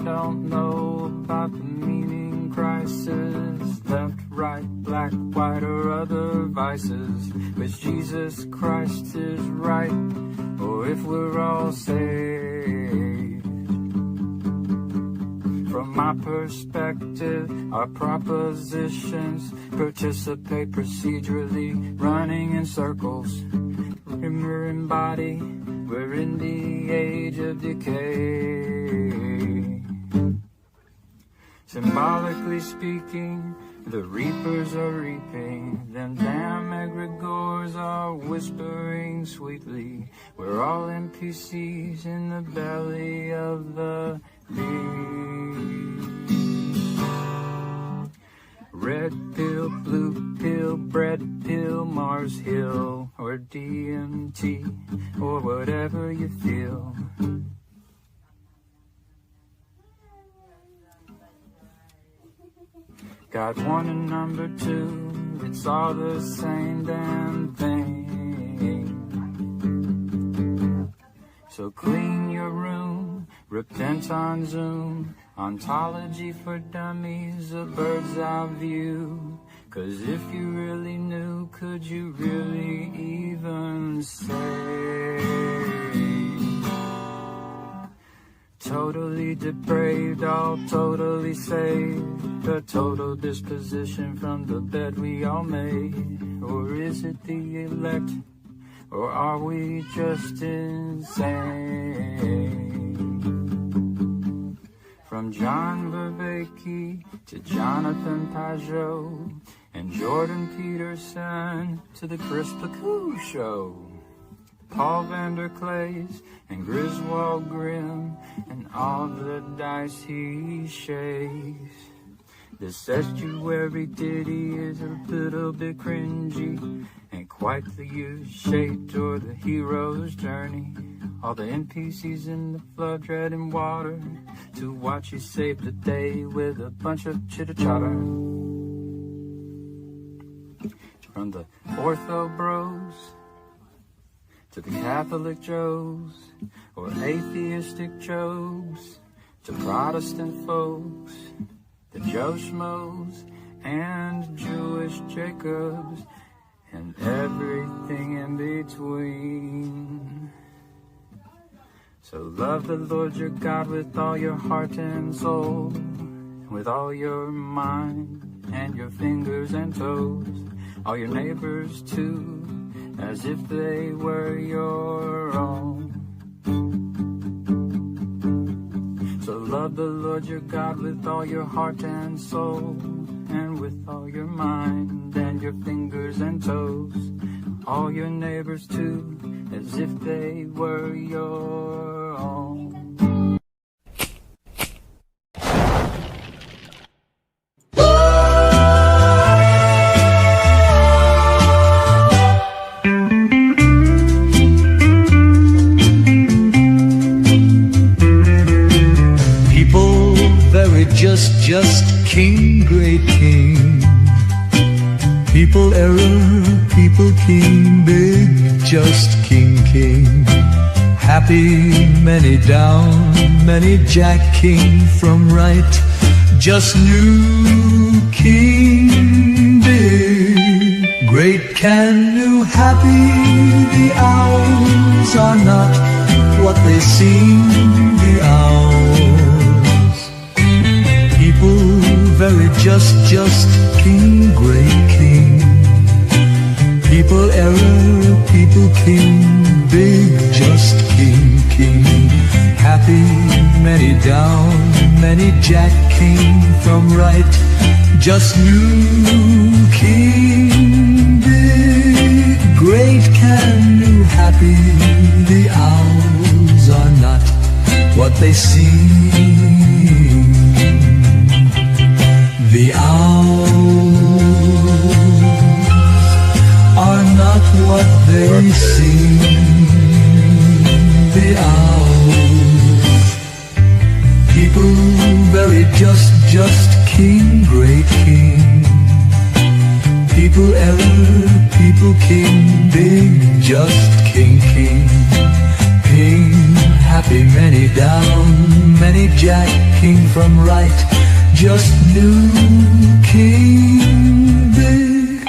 don't know about the meaning crisis, left, right, black, white, or other vices, which Jesus Christ is right, or if we're all saved. From my perspective, our propositions participate procedurally, running in circles. Remember in body, we're in the age of decay. Symbolically speaking, the reapers are reaping, them damn egregores are whispering sweetly. We're all NPCs in the belly of the beast. Red pill, blue pill, bread pill, Mars Hill, or DMT, or whatever you feel. Got one and number two, it's all the same damn thing. So clean your room, repent on Zoom, ontology for dummies, a bird's eye view. 'Cause if you really knew, could you really even say? Totally depraved, all totally saved, a total disposition from the bed we all made. Or is it the elect, or are we just insane? From John Vervaeke to Jonathan Pajot and Jordan Peterson to the Chris Pacou Show, Paul Vanderklays and Griswold Grimm and all the dice he shakes. This estuary ditty is a little bit cringy, ain't quite the U-shaped or the hero's journey. All the NPCs in the flood treading water to watch you save the day with a bunch of chitter-chatter. From the ortho bros to the Catholic Joes, or atheistic Jobs, to Protestant folks, the Joe Schmoes, and Jewish Jacobs, and everything in between. So love the Lord your God with all your heart and soul, with all your mind and your fingers and toes, all your neighbors too, as if they were your own. So love the Lord your God with all your heart and soul, and with all your mind and your fingers and toes, all your neighbors too, as if they were your own. Just king, great king. People error, people king, big, just king, king. Happy, many down, many jack king from right. Just new king, big, great, can, new, happy. The hours are not what they seem, the hours. Very just king, great king. People error, people king, big, just king, king. Happy, many down, many jack king from right. Just new king, big, great, can, new, happy. The hours are not what they seem. The hours are not what they seem. The hours, people very just king, great king. People error, people king, big, just king, king. King, happy, many down, many Jack, king from right, just new king big.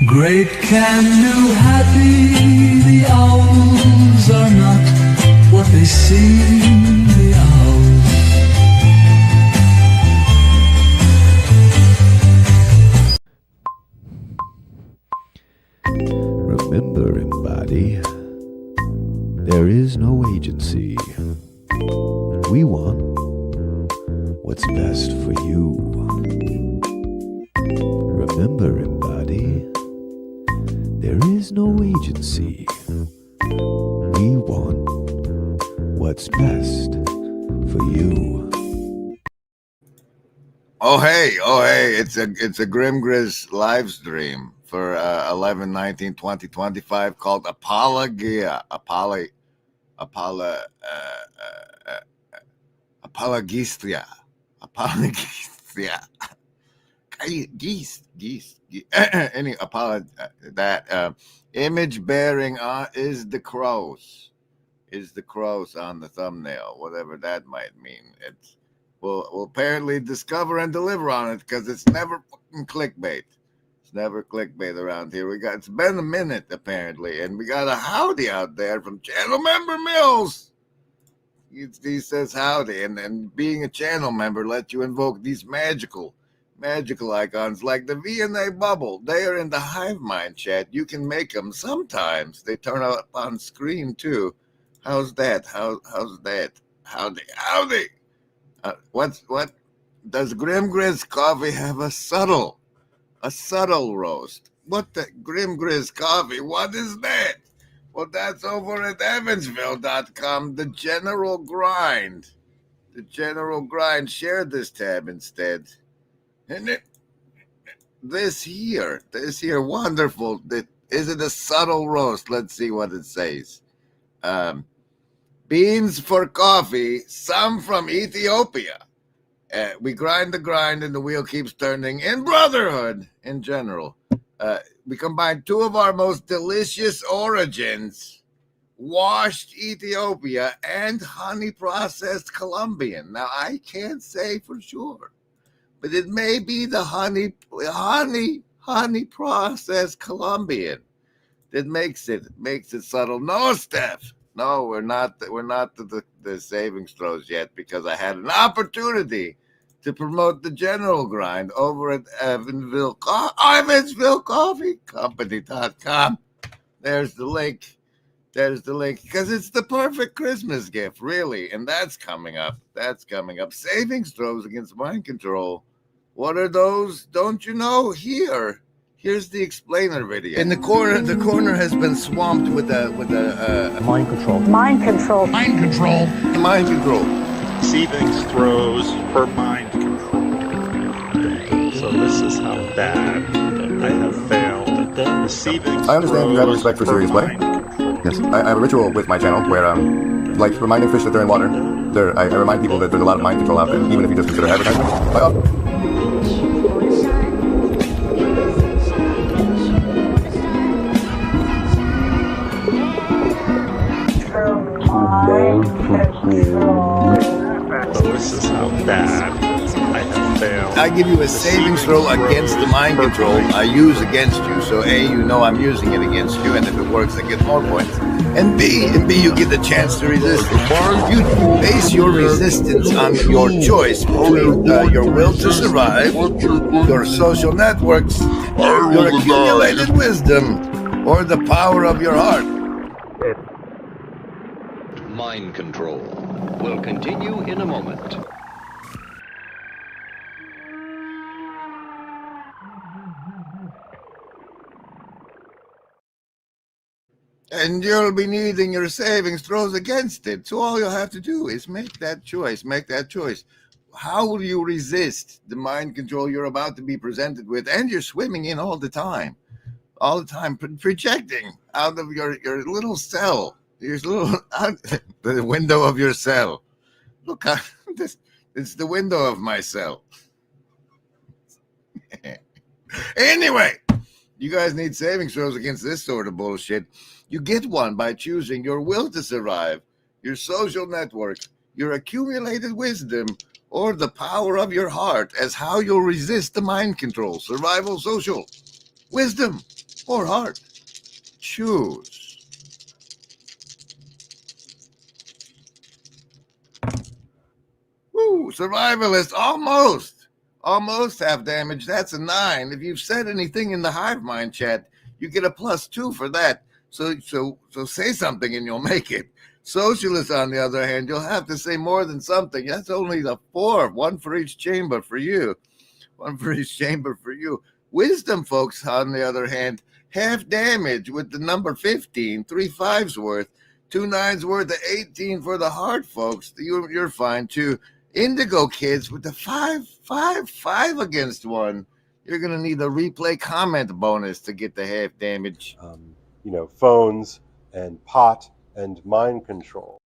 Great can new happy, the owls are not what they seem, the owls. Remember, embody, there is no agency. We want what's best for you. Remember, embody, there is no agency. We want what's best for you. Oh hey, it's a Grim Grizz live stream for 11/19/2025 called Apologia. Apologia. Geese. Any that image bearing is the crows on the thumbnail, whatever that might mean. We'll apparently discover and deliver on it because it's never fucking clickbait. It's never clickbait around here. It's been a minute apparently, and we got a howdy out there from channel member Mills. He says howdy, and being a channel member lets you invoke these magical icons like the V&A bubble. They are in the Hive Mind chat. You can make them. Sometimes they turn up on screen too. How's that? How's that? Howdy. What does Grim Grizz Coffee have a subtle roast? What the Grim Grizz Coffee? What is that? Well, that's over at Evansville.com. The General Grind. Share this tab instead. And this here, wonderful. Is it a subtle roast? Let's see what it says. Beans for coffee, some from Ethiopia. We grind the grind and the wheel keeps turning in brotherhood in general. We combine two of our most delicious origins, washed Ethiopia and honey processed Colombian. Now, I can't say for sure, but it may be the honey processed Colombian that makes it subtle. No, Steph. No, we're not the savings throws yet, because I had an opportunity to promote the General Grind over at Evansville Coffee Company.com. There's the link, because it's the perfect Christmas gift, really, and that's coming up. Savings throws against mind control. What are those? Don't you know? Here's the explainer video. In the corner has been swamped with a mind control. Savings throws for mind control. So this is how bad I have failed. I understand you have a respect for serious play. Yes, I have a ritual with my channel where, like reminding fish that they're in water, I remind people that there's a lot of mind control out there, even if you just consider advertising. So this is how bad I have failed. I give you a savings throw against the mind control I use against you. So A, you know I'm using it against you, and if it works, I get more points. And B, you get the chance to resist it. You base your resistance on your choice between your will to survive, your social networks, your accumulated wisdom, or the power of your heart. Mind control will continue in a moment. And you'll be needing your savings throws against it. So all you'll have to do is make that choice. How will you resist the mind control you're about to be presented with? And you're swimming in all the time, projecting out of your little cell. Here's the window of your cell. Look, it's the window of my cell. Anyway, you guys need savings throws against this sort of bullshit. You get one by choosing your will to survive, your social network, your accumulated wisdom, or the power of your heart as how you'll resist the mind control. Survival, social, wisdom, or heart. Choose. Woo, survivalist, almost half damage. That's a 9. If you've said anything in the hive mind chat, you get a +2 for that. So say something and you'll make it. Socialist, on the other hand, you'll have to say more than something. That's only the 4, 1 for each chamber for you. 1 for each chamber for you. Wisdom, folks, on the other hand, half damage with the number 15, 3 5s worth, 2 9s worth of 18 for the heart, folks. You're fine too. Indigo kids with the 5 against 1. You're gonna need a replay comment bonus to get the half damage. Phones and pot and mind control.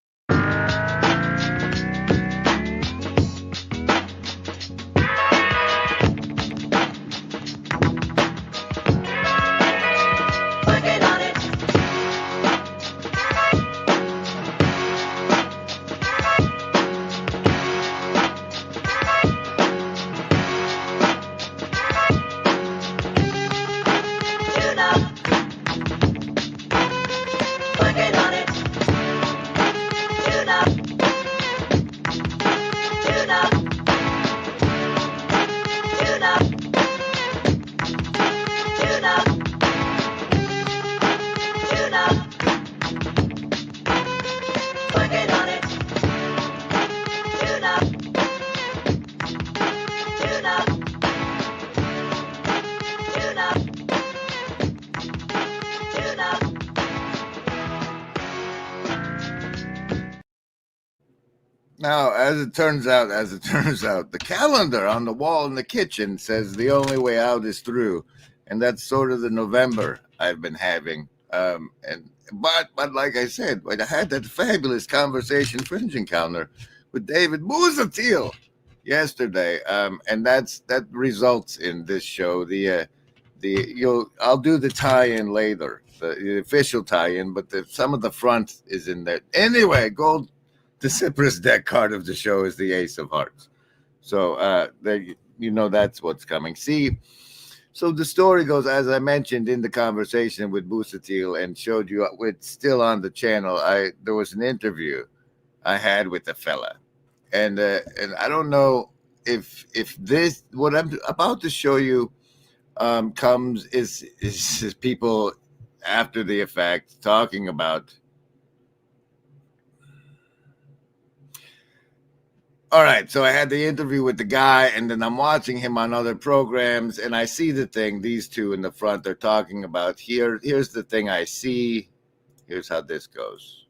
Now, as it turns out, the calendar on the wall in the kitchen says the only way out is through, and that's sort of the November I've been having. But like I said, I had that fabulous conversation fringe encounter with David Boozatil yesterday, and that results in this show. I'll do the tie-in later, the official tie-in, but some of the front is in there anyway. The Cypress deck card of the show is the Ace of Hearts. So that's what's coming. See, so the story goes, as I mentioned in the conversation with Boozatil and showed you, it's still on the channel. There was an interview I had with the fella. And I don't know if this, what I'm about to show you, comes is people after the effect talking about. All right, so I had the interview with the guy, and then I'm watching him on other programs, and I see the thing. These two in the front are talking about. Here's the thing I see. Here's how this goes.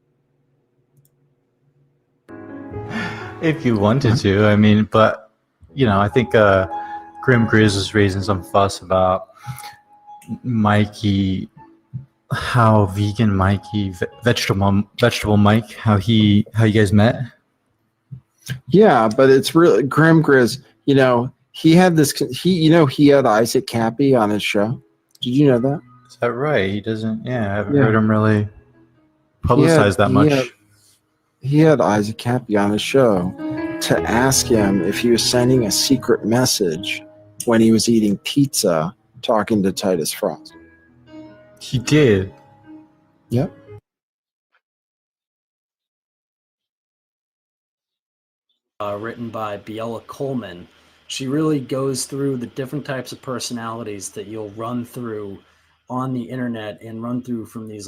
If you wanted to, I mean, but I think Grim Grizz was raising some fuss about Mikey, how vegan Mikey, vegetable Mike, how you guys met. Yeah, but it's really Grim Grizz. He had this. He had Isaac Cappy on his show. Did you know that? Is that right? He doesn't. Yeah, I haven't heard him really publicize that much. He had Isaac Cappy on his show to ask him if he was sending a secret message when he was eating pizza, talking to Titus Frost. He did. Yep. Written by Biella Coleman. She really goes through the different types of personalities that you'll run through on the internet and run through from these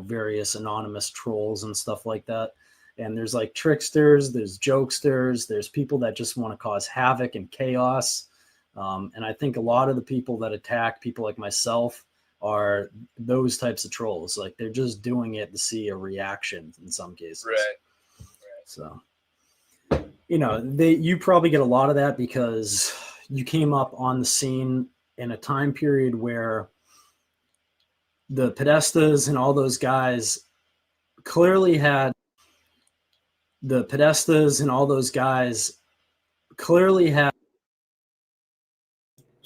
various anonymous trolls and stuff like that. And there's tricksters, there's jokesters, there's people that just want to cause havoc and chaos. And I think a lot of the people that attack people like myself are those types of trolls. They're just doing it to see a reaction in some cases. Right. So, you probably get a lot of that because you came up on the scene in a time period where the Podestas and all those guys clearly had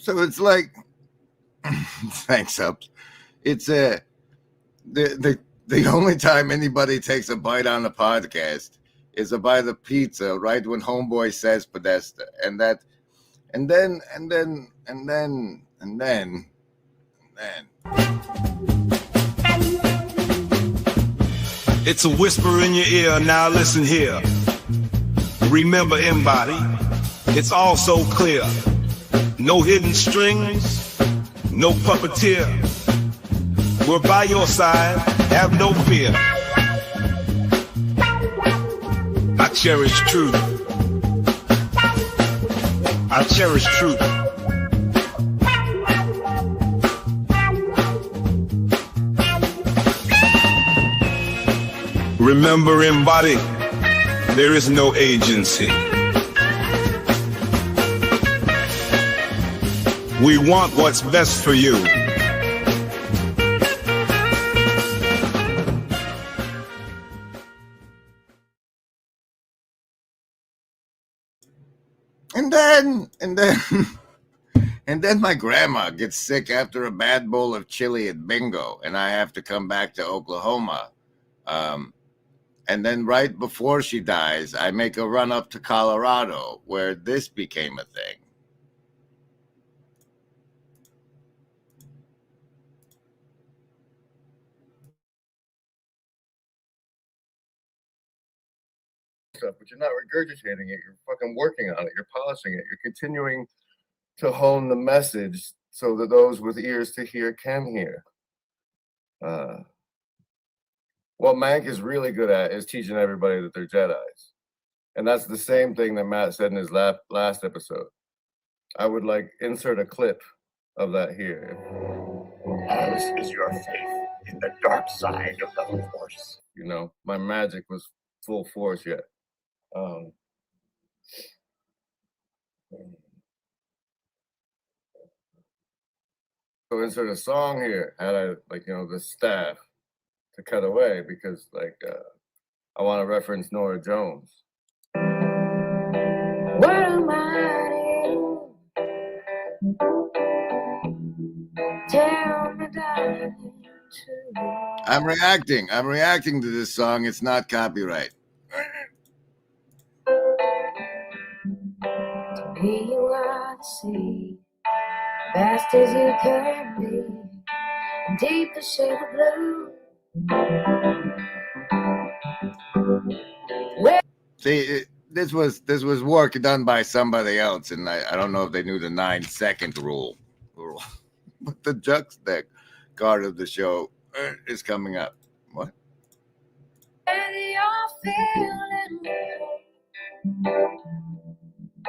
So it's like, thanks, Ups. It's the the only time anybody takes a bite on the podcast is a bite of pizza right when homeboy says Podesta, and then It's a whisper in your ear, now listen here. Remember, embody, it's all so clear. No hidden strings, no puppeteer. We're by your side, have no fear. I cherish truth. I cherish truth. Remember, embody, there is no agency. We want what's best for you. And then my grandma gets sick after a bad bowl of chili at bingo, and I have to come back to Oklahoma. And then right before she dies, I make a run up to Colorado, where this became a thing. Stuff, but you're not regurgitating it. You're fucking working on it. You're polishing it. You're continuing to hone the message so that those with ears to hear can hear. What Mank is really good at is teaching everybody that they're Jedis. And that's the same thing that Matt said in his last episode. I would like insert a clip of that here. Ours is your faith in the dark side of the Force. You know, my magic was full force yet. So insert a song here. Had I the staff to cut away because I want to reference Nora Jones. What am I? Tell me, darling. I'm reacting to this song. It's not copyright. To me, you are the sea, vast as you can be, deep the shade of blue. See, this was work done by somebody else, and I don't know if they knew the 9-second rule. But the juxtaposition card of the show is coming up. What? And you're feeling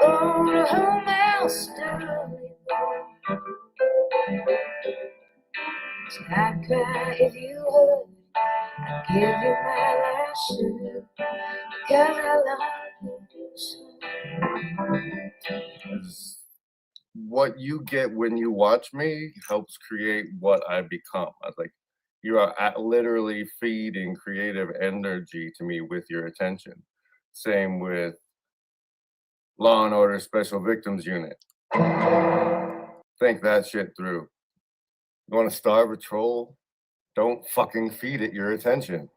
oh, to whom else do you go? So I'd cry if you heard. I'd give you my last shirt because I love you so. What you get when you watch me helps create what I become. I was like, you are literally feeding creative energy to me with your attention. Same with Law and Order Special Victims Unit. Think that shit through. You want to starve a troll? Don't fucking feed it your attention.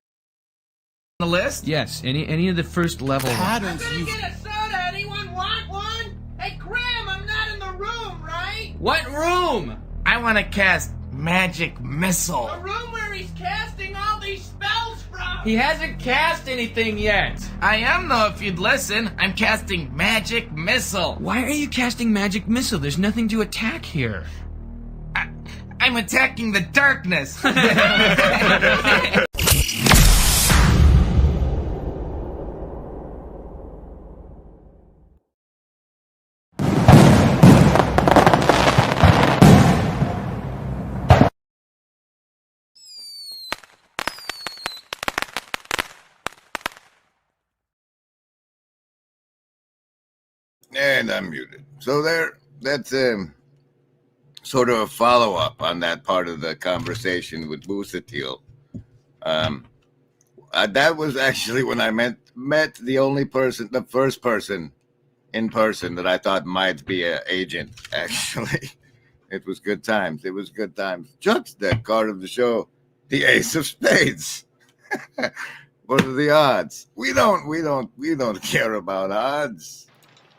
The list? Yes, any of the first level patterns you get a soda. Anyone want one? Hey, Graham, I'm not in the room, right? What room? I want to cast Magic Missile. The room where he's casting all these spells from. He hasn't cast anything yet. I am, though, if you'd listen. I'm casting Magic Missile. Why are you casting Magic Missile? There's nothing to attack here. I'm attacking the darkness. And I'm muted. So that's sort of a follow-up on that part of the conversation with Busatil. That was actually when I met the first person in person that I thought might be an agent, actually. It was good times. Juxtaposition card of the show, the Ace of Spades. What are the odds? We don't care about odds.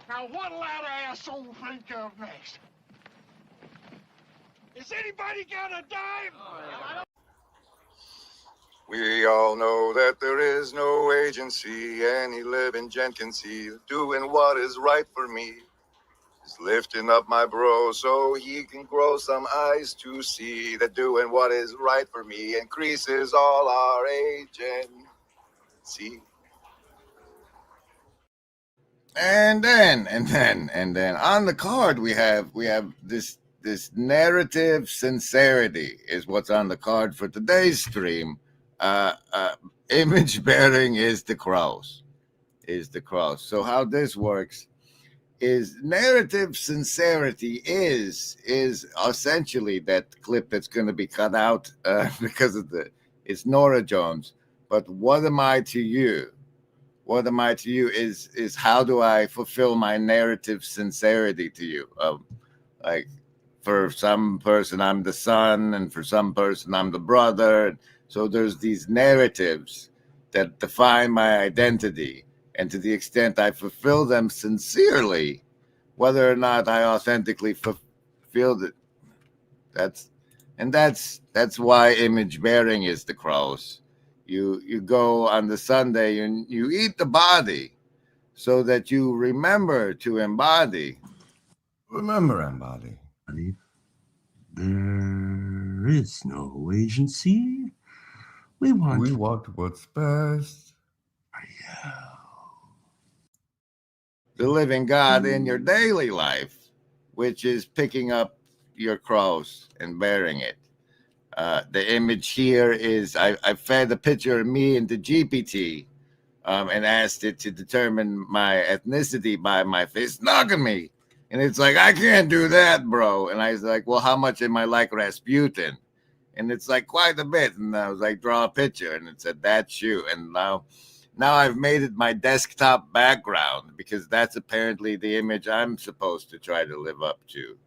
Now what'll that asshole think of next? Is anybody got a dime? We all know that there is no agency any living gent can see doing what is right for me. Just lifting up my bro so he can grow some eyes to see that doing what is right for me increases all our agency. And then on the card we have this narrative sincerity is what's on the card for today's stream. Image bearing is the cross. So how this works is narrative sincerity is essentially that clip that's going to be cut out because of it's Nora Jones. But what am I to you? What am I to you is how do I fulfill my narrative sincerity to you? Like for some person I'm the son, and for some person I'm the brother. So there's these narratives that define my identity, and to the extent I fulfill them sincerely, whether or not I authentically fulfilled it, that's why image bearing is the cross. You go on the Sunday and you eat the body so that you remember to embody. Remember, embody. There is no agency. We want what's best. The living God in your daily life, which is picking up your cross and bearing it. The image here is I fed a picture of me into GPT and asked it to determine my ethnicity by my physiognomy. And it's like, I can't do that, bro. And I was like, well, how much am I like Rasputin? And it's like quite a bit. And I was like, draw a picture. And it said, that's you. And now I've made it my desktop background because that's apparently the image I'm supposed to try to live up to.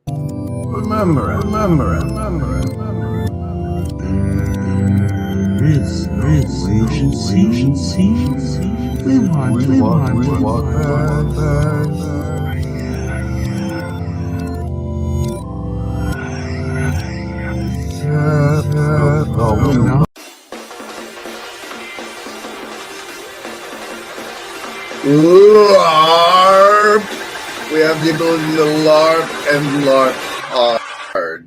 Remember. There is no agency. We want best. LARP! We have the ability to LARP and LARP hard.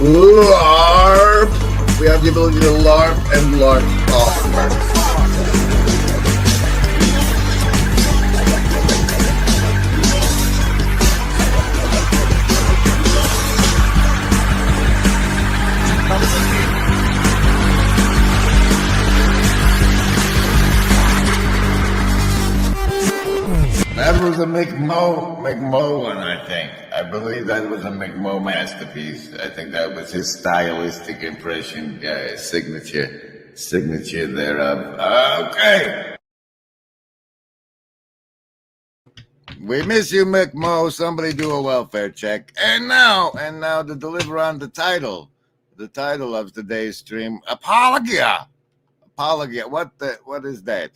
LARP! We have the ability to LARP and LARP hard. That was a McMo one, I think. I believe that was a McMo masterpiece. I think that was his stylistic impression, signature thereof. Okay. We miss you, McMo. Somebody do a welfare check. And now to deliver on the title of today's stream, Apologia. What is that?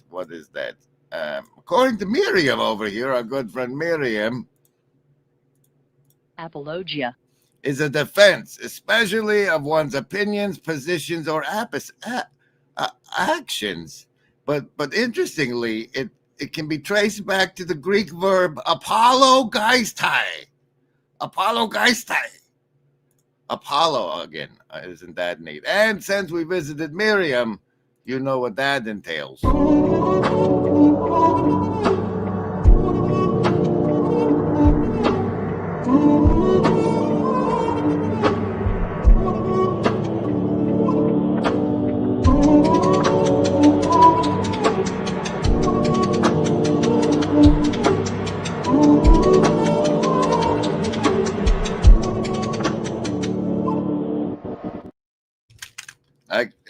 According to Miriam over here, our good friend Miriam, Apologia is a defense, especially of one's opinions, positions, or actions. But interestingly, it can be traced back to the Greek verb apologeistai. Apollo again. Isn't that neat? And since we visited Miriam, you know what that entails.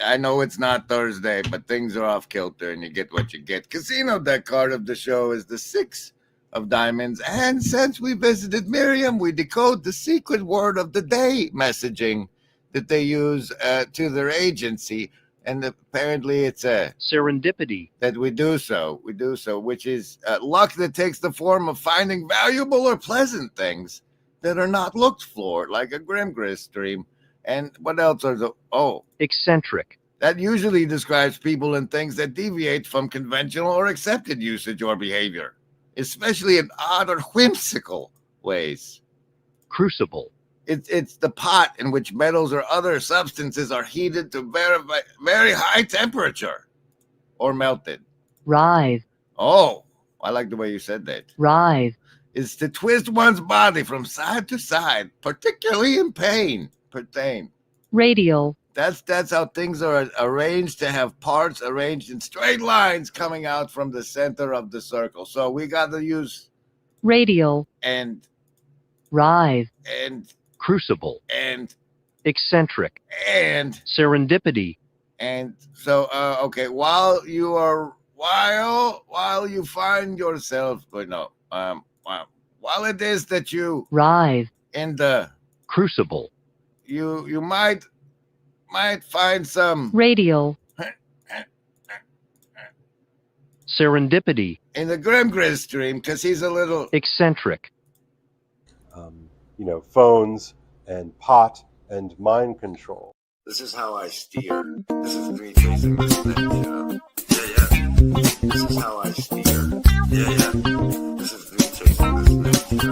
I know it's not Thursday, but things are off kilter and you get what you get. Casino deck card of the show is the 6 of diamonds. And since we visited Miriam, we decode the secret word of the day messaging that they use to their agency. And apparently it's a serendipity that we do so, which is luck that takes the form of finding valuable or pleasant things that are not looked for, like a Grimgris stream. And what else are the eccentric? That usually describes people and things that deviate from conventional or accepted usage or behavior, especially in odd or whimsical ways. Crucible. It's the pot in which metals or other substances are heated to very high temperature or melted. Writhe. Oh, I like the way you said that. Writhe. Is to twist one's body from side to side, particularly in pain. Radial. That's how things are arranged, to have parts arranged in straight lines coming out from the center of the circle. So we got to use radial and writhe and crucible and eccentric and serendipity. And so okay, while you find yourself, while it is that you writhe in the crucible, you might find some radial serendipity in the Grimgris stream, because he's a little eccentric. Phones and pot and mind control. This is how I steer. This is me chasing this thing. This is how I steer. This is me chasing this thing.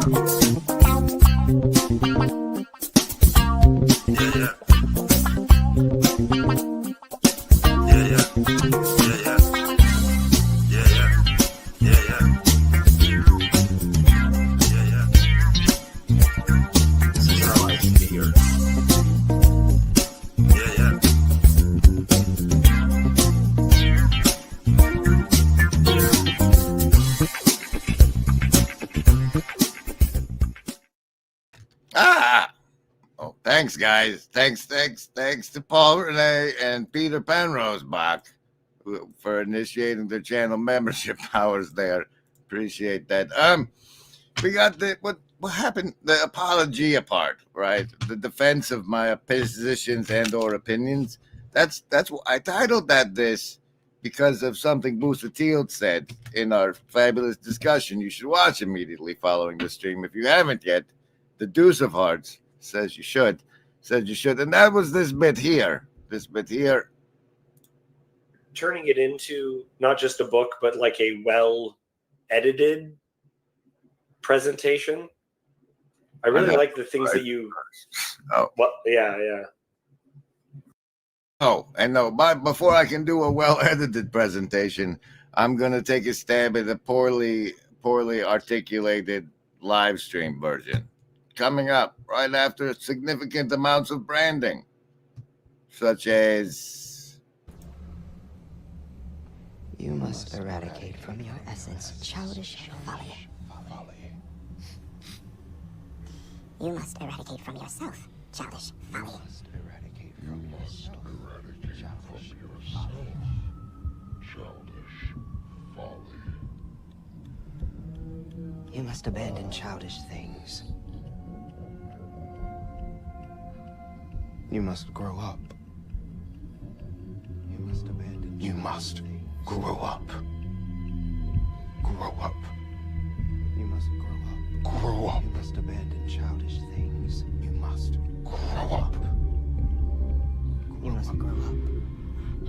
Thanks, guys. Thanks to Paul Renee and Peter Penrosebach for initiating their channel membership hours there. Appreciate that. We got what happened, the Apologia part, right? The defense of my positions and or opinions. That's what I titled this because of something Busatiel said in our fabulous discussion. You should watch immediately following the stream if you haven't yet. The Deuce of Hearts says you should. And that was this bit here. Turning it into not just a book, but like a well-edited presentation. I really like the things that you... Yeah. Oh, and no, but before I can do a well-edited presentation, I'm going to take a stab at a poorly articulated live stream version. Coming up right after significant amounts of branding, such as you must eradicate from your essence childish folly. You must eradicate from yourself childish folly. You must abandon childish things. You must grow up. You must abandon. You must grow up. Grow up. You must grow up. Grow up. You must abandon childish things. You must grow up. You must grow up.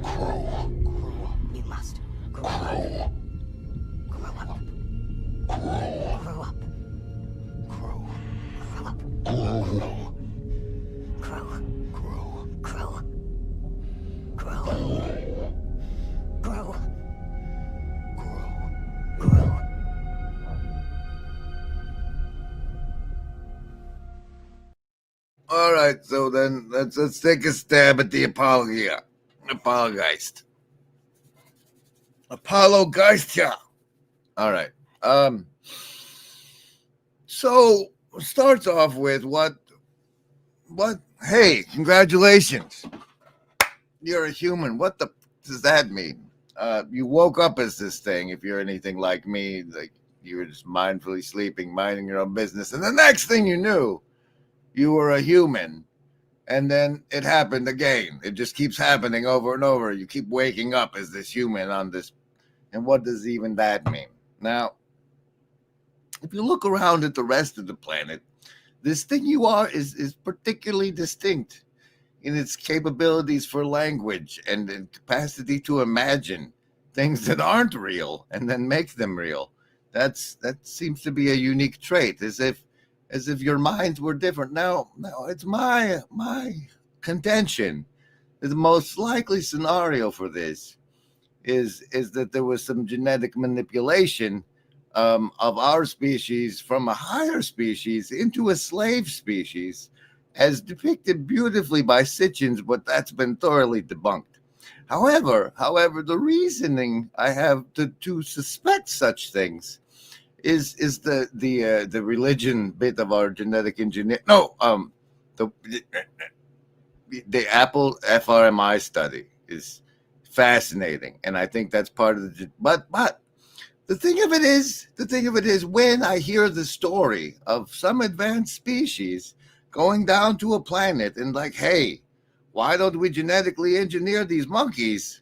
Grow. Grow up. You must grow up. Grow up. Grow. Grow up. Grow. Grow up. Grow. All right, so then let's take a stab at the Apologia. Apologeist. Yeah. All right. So starts off with what? Hey, congratulations! You're a human. What the does that mean? You woke up as this thing. If you're anything like me, like you were just mindfully sleeping, minding your own business, and the next thing you knew, you were a human. And then it happened again. It just keeps happening over and over. You keep waking up as this human on this. And what does even that mean? Now, if you look around at the rest of the planet, this thing you are is particularly distinct in its capabilities for language and in capacity to imagine things that aren't real and then make them real. That seems to be a unique trait, as if your minds were different. Now it's my contention that the most likely scenario for this is that there was some genetic manipulation of our species from a higher species into a slave species, as depicted beautifully by Sitchins, but that's been thoroughly debunked. However, the reasoning I have to suspect such things is the religion bit of our genetic engineer. No, the Apple FRMI study is fascinating, and I think that's part of the. But the thing of it is, when I hear the story of some advanced species going down to a planet and like, hey, why don't we genetically engineer these monkeys?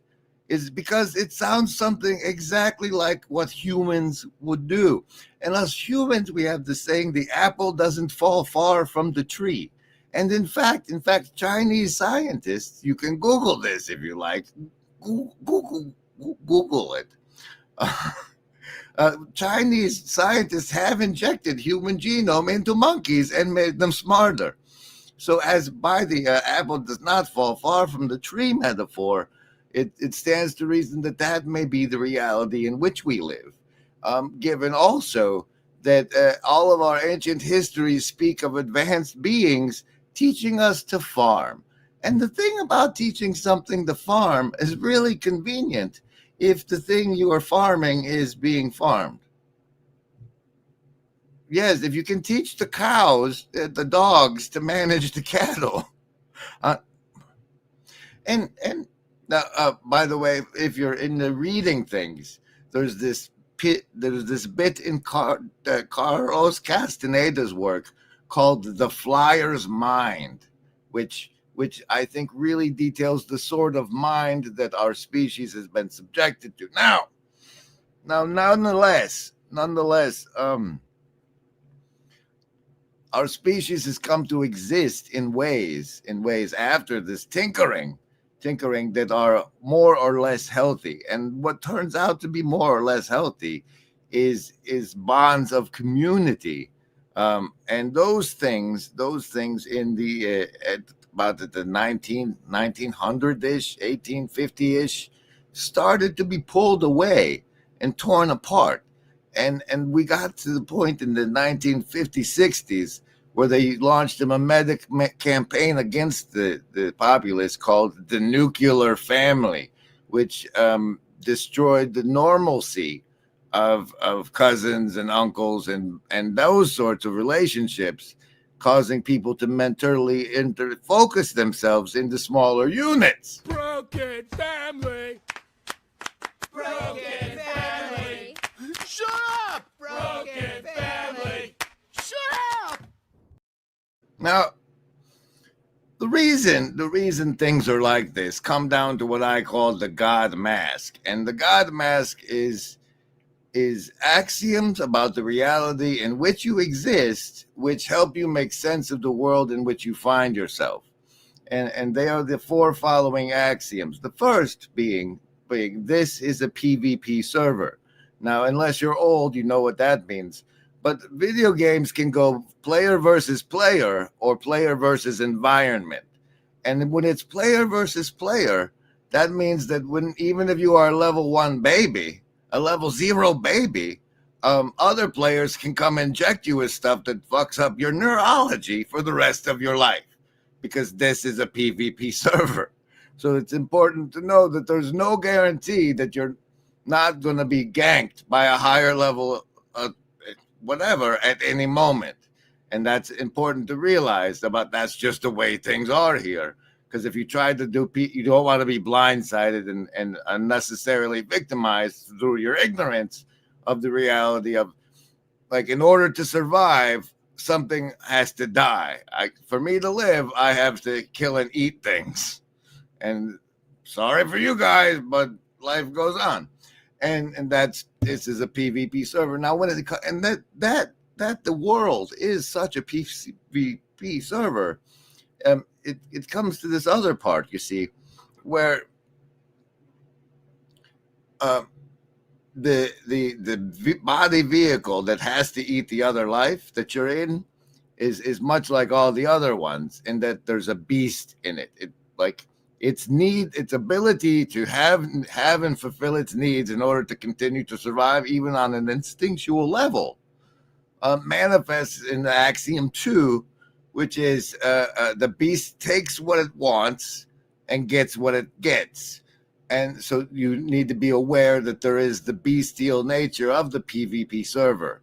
Is because it sounds something exactly like what humans would do. And us humans, we have the saying, the apple doesn't fall far from the tree. And in fact, Chinese scientists, you can Google this if you like, Google it. Chinese scientists have injected human genome into monkeys and made them smarter. So as by the apple does not fall far from the tree metaphor, it stands to reason that may be the reality in which we live. Given also that all of our ancient histories speak of advanced beings teaching us to farm. And the thing about teaching something to farm is really convenient if the thing you are farming is being farmed. Yes, if you can teach the cows, the dogs to manage the cattle. And by the way, if you're into reading things, there's this bit in Carlos Castaneda's work called The Flyer's Mind, which I think really details the sort of mind that our species has been subjected to. Now, nonetheless, our species has come to exist in ways after this tinkering that are more or less healthy. And what turns out to be more or less healthy is bonds of community. And those things in the about the 1900-ish, 1850-ish, started to be pulled away and torn apart. And we got to the point in the 1950s, 60s where they launched a mimetic campaign against the populace called the nuclear family, which destroyed the normalcy of cousins and uncles and those sorts of relationships, causing people to mentally focus themselves into smaller units. Broken family. Broken family. Shut up! Broken family. Shut up! Now, the reason things are like this come down to what I call the God mask. And the God mask is axioms about the reality in which you exist, which help you make sense of the world in which you find yourself. And they are the four following axioms. The first being this is a PvP server. Now, unless you're old, you know what that means. But video games can go player versus player or player versus environment. And when it's player versus player, that means that even if you are a level 1 baby, a level 0 baby, other players can come inject you with stuff that fucks up your neurology for the rest of your life, because this is a PvP server. So it's important to know that there's no guarantee that you're not going to be ganked by a higher level whatever at any moment. And that's important to realize about that's just the way things are here. Because if you try to do, you don't want to be blindsided and unnecessarily victimized through your ignorance of the reality of, like, in order to survive, something has to die. For me to live, I have to kill and eat things. And sorry for you guys, but life goes on. And this is a PvP server. Now, when it and that the world is such a PvP server, it comes to this other part, you see, where the body vehicle that has to eat the other life that you're in is much like all the other ones, in that there's a beast in it. Its ability to have and fulfill its needs in order to continue to survive, even on an instinctual level, manifests in the axiom 2, which is the beast takes what it wants and gets what it gets. And so you need to be aware that there is the bestial nature of the PvP server.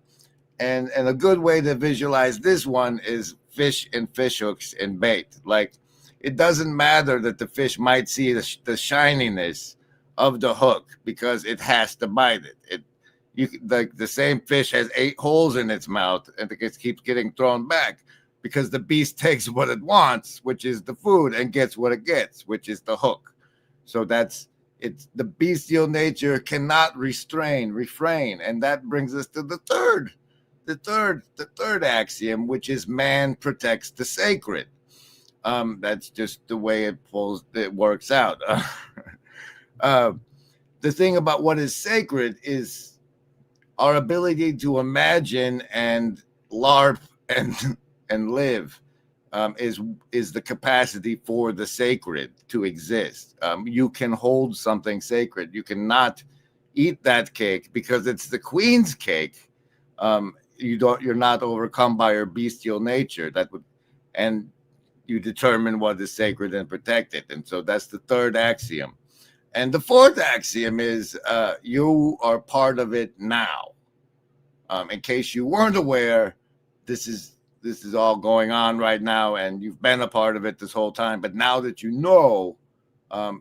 And a good way to visualize this one is fish and fish hooks and bait. Like, it doesn't matter that the fish might see the shininess of the hook because it has to bite it. The same fish has 8 holes in its mouth and it keeps getting thrown back because the beast takes what it wants, which is the food, and gets what it gets, which is the hook. So it's the bestial nature cannot refrain. And that brings us to the third axiom, which is man protects the sacred. That's just the way it works out. The thing about what is sacred is our ability to imagine and LARP and live is the capacity for the sacred to exist. You can hold something sacred. You cannot eat that cake because it's the queen's cake. You're not overcome by your bestial nature. And you determine what is sacred and protected. And so that's the third axiom. And the fourth axiom is you are part of it now. In case you weren't aware, this is all going on right now, and you've been a part of it this whole time. But now that you know,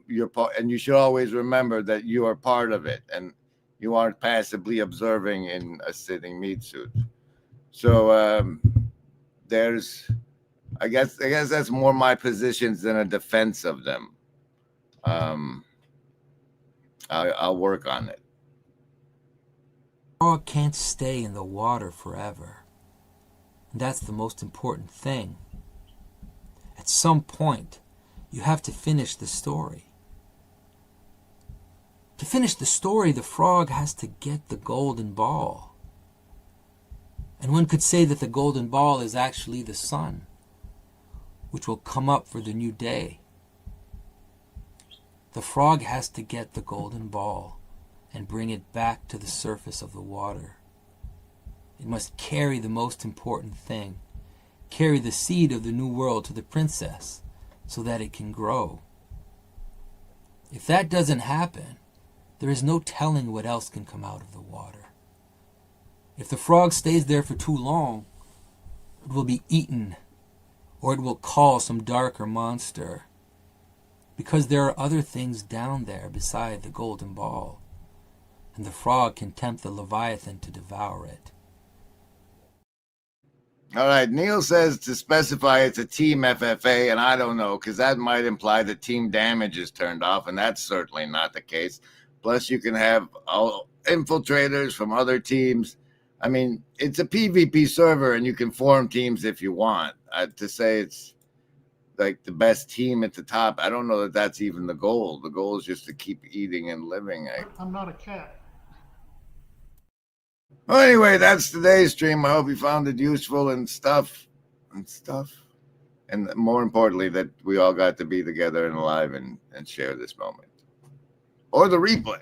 you're part, and you should always remember that you are part of it, and you aren't passively observing in a sitting meat suit. So I guess that's more my positions than a defense of them. I'll work on it. Frog can't stay in the water forever. And that's the most important thing. At some point, you have to finish the story. To finish the story, the frog has to get the golden ball. And one could say that the golden ball is actually the sun, which will come up for the new day. The frog has to get the golden ball and bring it back to the surface of the water. It must carry the most important thing, carry the seed of the new world to the princess so that it can grow. If that doesn't happen, there is no telling what else can come out of the water. If the frog stays there for too long, it will be eaten, or it will call some darker monster, because there are other things down there beside the golden ball, and the frog can tempt the Leviathan to devour it. All right, Neil says to specify it's a team FFA, and I don't know, because that might imply that team damage is turned off, and that's certainly not the case. Plus, you can have all infiltrators from other teams. I mean, it's a PvP server, and you can form teams if you want. To say it's like the best team at the top, I don't know that that's even the goal. The goal is just to keep eating and living. I'm not a cat. Well, anyway, that's today's stream. I hope you found it useful and stuff. And more importantly, that we all got to be together and alive and share this moment. Or the replay.